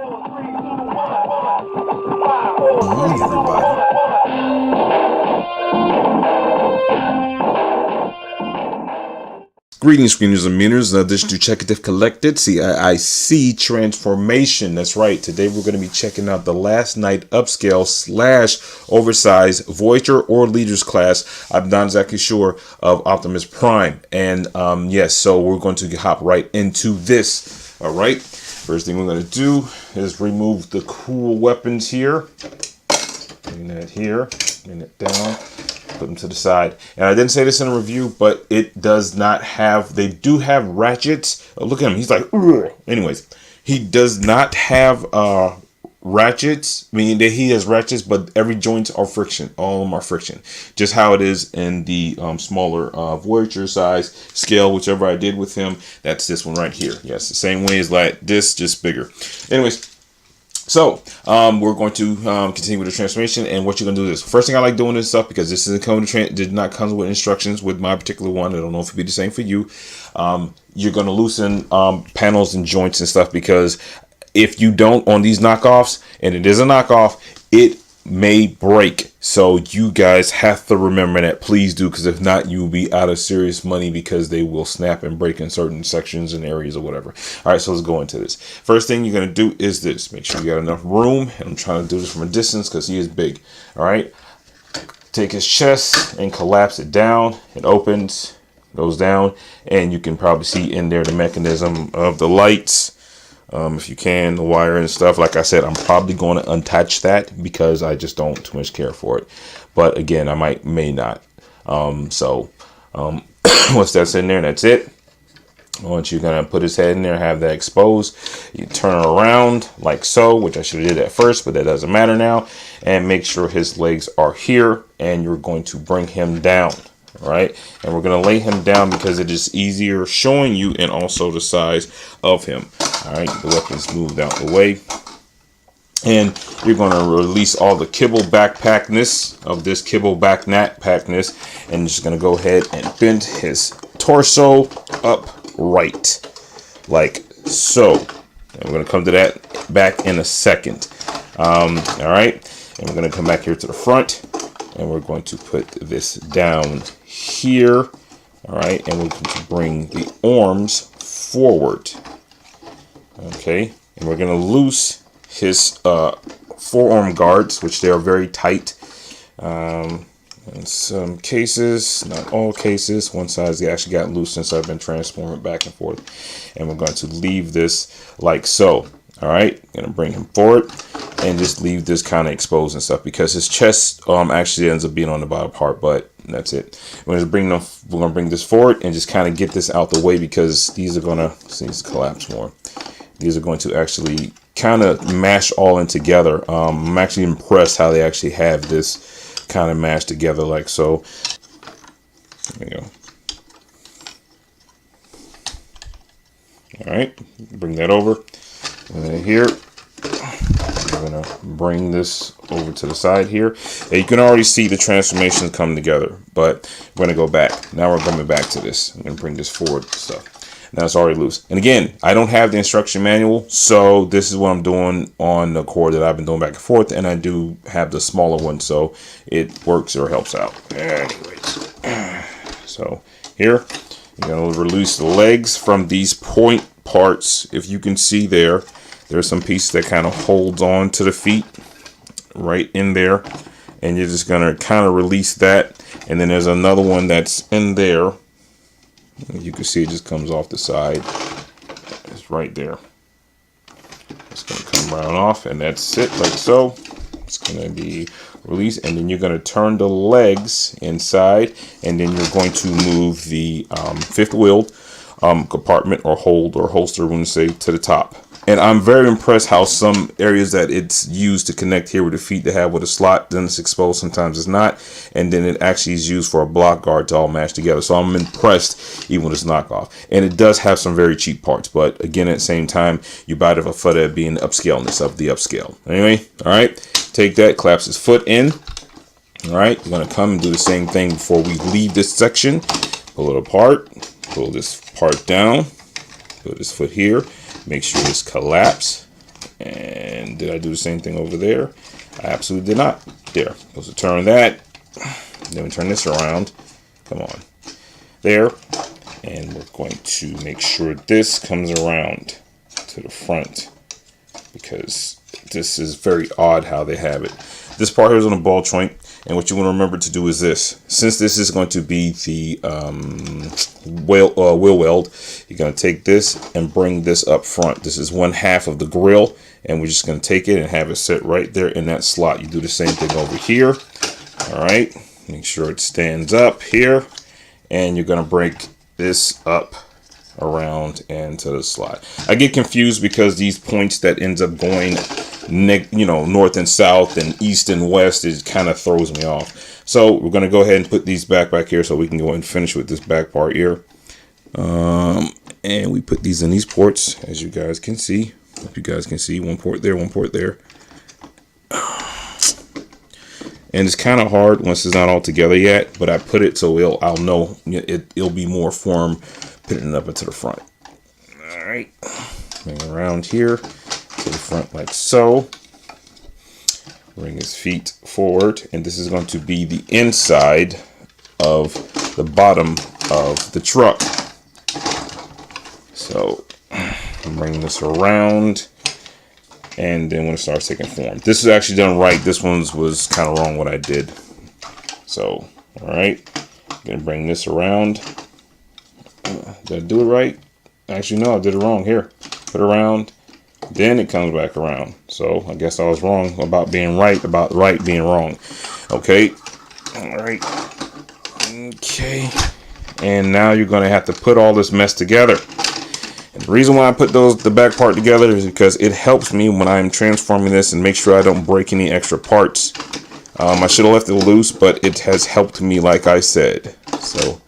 Morning, everybody. Greetings, screeners and meaners. In addition to Check It If Collected, CiiC Transformation. That's right. Today we're going to be checking out the last night upscale / oversized Voyager or Leaders class. I'm not exactly sure of Optimus Prime. And yes, so we're going to hop right into this. All right. First thing we're going to do is remove the cool weapons here. Bring that here. Bring it down. Put them to the side. And I didn't say this in a review, but it does not have, they do have ratchets. Oh, look at him. He's like, ugh. Anyways, he does not have ratchets. I mean, he has ratchets, but every joints are friction. All of them are friction. Just how it is in the smaller Voyager size scale, whichever I did with him. That's this one right here. Yes, the same way as like this, just bigger. Anyways. So, we're going to continue with the transformation, and what you're going to do is, first thing I like doing this stuff, because this isn't coming to did not come with instructions with my particular one. I don't know if it'll be the same for you. You're going to loosen panels and joints and stuff, because if you don't on these knockoffs, and it is a knockoff, it may break. So you guys have to remember that. Please do, because if not, you will be out of serious money, because they will snap and break in certain sections and areas or whatever. All right, so let's go into this. First thing you're going to do is this. Make sure you got enough room. And I'm trying to do this from a distance because he is big. All right. Take his chest and collapse it down. It opens, goes down, and you can probably see in there the mechanism of the lights. If you can, the wire and stuff. Like I said, I'm probably going to untouch that because I just don't too much care for it. But again, I may not. Once that's in there, that's it. Once you're going to put his head in there, have that exposed, you turn around like so, which I should have did at first, but that doesn't matter now. And make sure his legs are here, and you're going to bring him down. All right, and we're going to lay him down because it is easier showing you, and also the size of him. All right, the weapon's moved out the way, and you're going to release all the kibble backpackness of this kibble backpackness, and just going to go ahead and bend his torso upright like so. And we're going to come to that back in a second. All right, and we're going to come back here to the front, and we're going to put this down here. All right, and we're going to bring the arms forward. Okay, and we're going to loose his forearm guards, which they are very tight. In some cases, not all cases, one side they actually got loose since I've been transforming back and forth. And we're going to leave this like so. All right, going to bring him forward and just leave this kind of exposed and stuff, because his chest actually ends up being on the bottom part, but that's it. We're going to bring this forward and just kind of get this out the way, because these are going to collapse more. These are going to actually kind of mash all in together. I'm actually impressed how they actually have this kind of mashed together like so. There you go. All right, bring that over. And then here, I'm going to bring this over to the side here. And you can already see the transformations come together, but we're going to go back. Now we're coming back to this. I'm going to bring this forward and stuff. Now it's already loose. And again, I don't have the instruction manual, so this is what I'm doing on the cord that I've been doing back and forth, and I do have the smaller one, so it works or helps out. Anyways, so here, you're going to release the legs from these point parts. If you can see there's some piece that kind of holds on to the feet right in there, and you're just going to kind of release that. And then there's another one that's in there. You can see it just comes off the side. It's right there. It's going to come right off, and that's it, like so. It's going to be released, and then you're going to turn the legs inside, and then you're going to move the fifth wheel compartment or hold or holster, when you say, to the top. And I'm very impressed how some areas that it's used to connect here with the feet, they have with a slot, then it's exposed, sometimes it's not, and then it actually is used for a block guard to all mash together. So I'm impressed even with this knockoff. And it does have some very cheap parts, but again, at the same time, you buy it for that being the upscaleness of the upscale. Anyway, all right, take that, claps his foot in. All right, we're going to come and do the same thing before we leave this section. Pull it apart, pull this part down, put his foot here. Make sure it's collapsed, and Did I do the same thing over there? I absolutely did not. There. Supposed to turn that. Then we turn this around. Come on. There. And we're going to make sure this comes around to the front, because this is very odd how they have it. This part here is on a ball joint, and what you want to remember to do is this. Since this is going to be the wheel weld, you're going to take this and bring this up front. This is 1/2 of the grill, and we're just going to take it and have it sit right there in that slot. You do the same thing over here. All right, make sure it stands up here, and you're going to break this up around and to the slot. I get confused because these points that ends up going north and south and east and west, it kind of throws me off. So we're going to go ahead and put these back here so we can go and finish with this back part here. And we put these in these ports, as you guys can see. Hope you guys can see. One port there, one port there. And it's kind of hard once it's not all together yet, but I put it so I'll know it'll be more firm putting it up into the front. All right, bring it around here to the front like so. Bring his feet forward, and this is going to be the inside of the bottom of the truck. So I'm bringing this around. And then when it starts taking form, this is actually done right. This one was kind of wrong what I did. So, all right, gonna bring this around. Did I do it right? Actually, no, I did it wrong. Here, put it around, then it comes back around. So I guess I was wrong about being right, about right being wrong. Okay, all right, okay. And now you're gonna have to put all this mess together. The reason why I put the back part together is because it helps me when I'm transforming this and make sure I don't break any extra parts. I should have left it loose, but it has helped me, like I said. So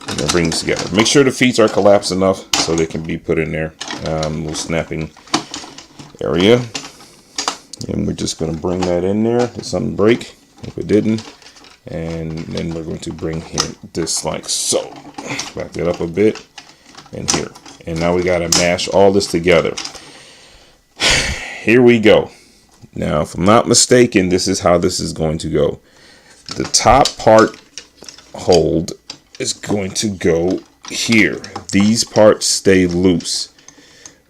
I'm gonna bring this together. Make sure the feet are collapsed enough so they can be put in there. Little snapping area, and we're just gonna bring that in there. Did something break? If it didn't, and then we're going to bring this like so. Back that up a bit, and here. And now we got to mash all this together. Here we go. Now, if I'm not mistaken, this is how this is going to go. The top part hold is going to go here. These parts stay loose.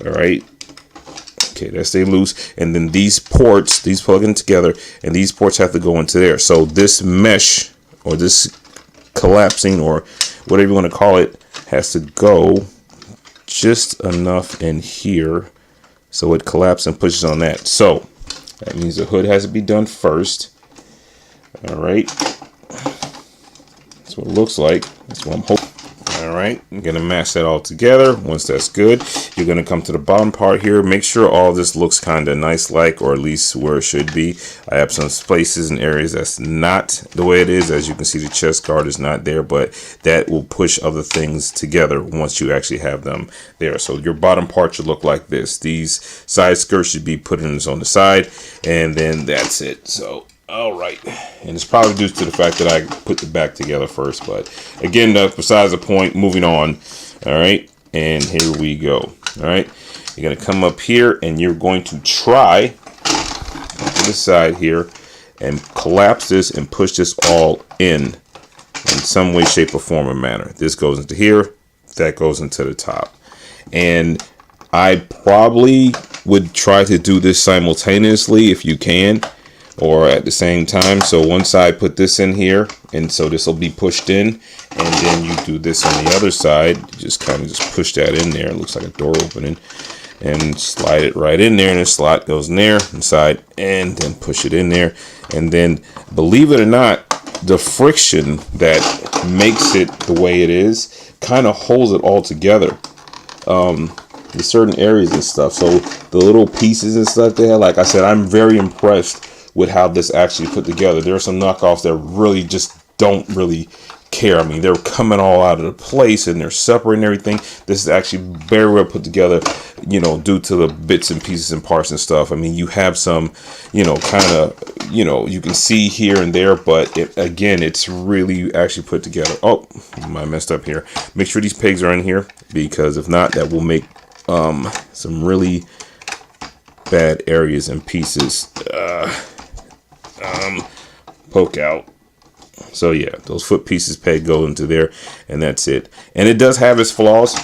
All right. Okay, that stay loose. And then these ports, these plug in together, and these ports have to go into there. So this mesh, or this collapsing, or whatever you want to call it, has to go just enough in here so it collapses and pushes on that. So that means the hood has to be done first. All right, that's what it looks like. That's what I'm hoping. All right, I'm gonna mash that all together. Once that's good, you're gonna come to the bottom part here. Make sure all this looks kind of nice, like, or at least where it should be. I have some places and areas that's not the way it is. As you can see, the chest guard is not there, but that will push other things together once you actually have them there. So your bottom part should look like this. These side skirts should be put in on the side, and then that's it. So all right, and it's probably due to the fact that I put the back together first, but again, besides the point. Moving on. All right, and here we go. All right, you're gonna come up here and you're going to try to this side here and collapse this and push this all in some way, shape, or form or manner. This goes into here, that goes into the top, and I probably would try to do this simultaneously if you can, or at the same time. So one side, put this in here, and so this will be pushed in, and then you do this on the other side. You just kind of just push that in there. It looks like a door opening, and slide it right in there, and the slot goes in there inside, and then push it in there. And then, believe it or not, the friction that makes it the way it is kind of holds it all together. In certain areas and stuff. So the little pieces and stuff there, like I said, I'm very impressed with how this actually put together. There are some knockoffs that really just don't really care. I mean, they're coming all out of the place and they're separating everything. This is actually very well put together, you know, due to the bits and pieces and parts and stuff. I mean, you have some, you know, kind of, you know, you can see here and there, but again, it's really actually put together. Oh, I messed up here. Make sure these pegs are in here, because if not, that will make some really bad areas and pieces poke out. So yeah, those foot pieces peg go into there, and that's it. And it does have its flaws.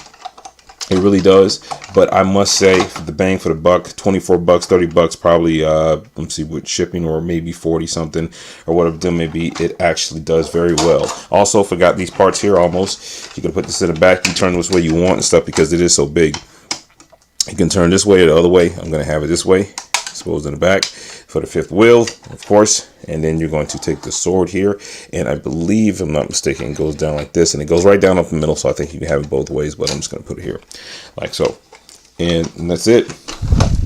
It really does, but I must say, for the bang for the buck, 24 bucks, 30 bucks, probably, let's see, with shipping, or maybe 40 something, or whatever them may be, it actually does very well. Also, forgot these parts here almost. You can put this in the back, you turn this way you want and stuff, because it is so big. You can turn this way or the other way. I'm going to have it this way, exposed in the back for the fifth wheel, of course. And then you're going to take the sword here, and I believe, if I'm not mistaken, it goes down like this, and it goes right down up the middle, so I think you can have it both ways, but I'm just going to put it here like so. And that's it.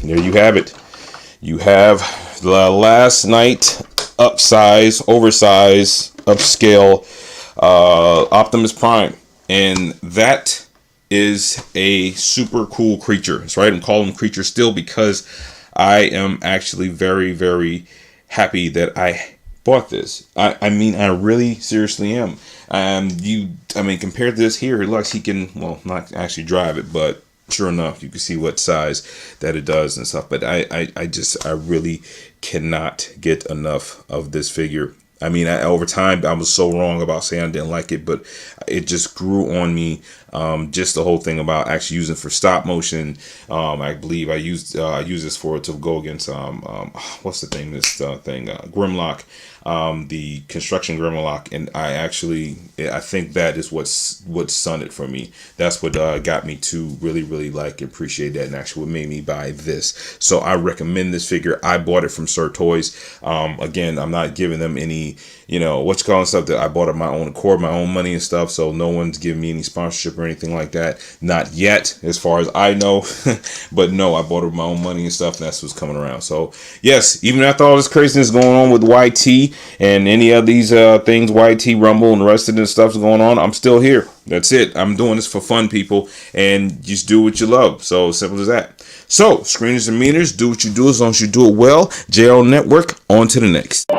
There you have it. You have the last night upsize, oversize, upscale Optimus Prime, and that is a super cool creature. That's right, I'm calling him creature still, because I am actually very, very happy that I bought this. I mean, I really seriously am. I mean, compared to this here, it looks he can, well, not actually drive it, but sure enough, you can see what size that it does and stuff. But I really cannot get enough of this figure. I mean, over time, I was so wrong about saying I didn't like it, but it just grew on me. Just the whole thing about actually using for stop motion. I believe I used this for to go against what's the thing? This thing Grimlock, the construction Grimlock, and I think that is what spun it for me. That's what got me to really like appreciate that, and actually what made me buy this. So I recommend this figure. I bought it from Sir Toys. Again, I'm not giving them any, what you call stuff, that I bought it my own accord, my own money and stuff. So no one's giving me any sponsorship or anything like that. Not yet, as far as I know. But no, I bought it with my own money and stuff, and that's what's coming around. So yes, even after all this craziness going on with YT and any of these things, YT Rumble and the rest of this stuff's going on, I'm still here. That's it. I'm doing this for fun, people, and just do what you love. So simple as that. So, screeners and meters, do what you do as long as you do it well. JL Network, on to the next.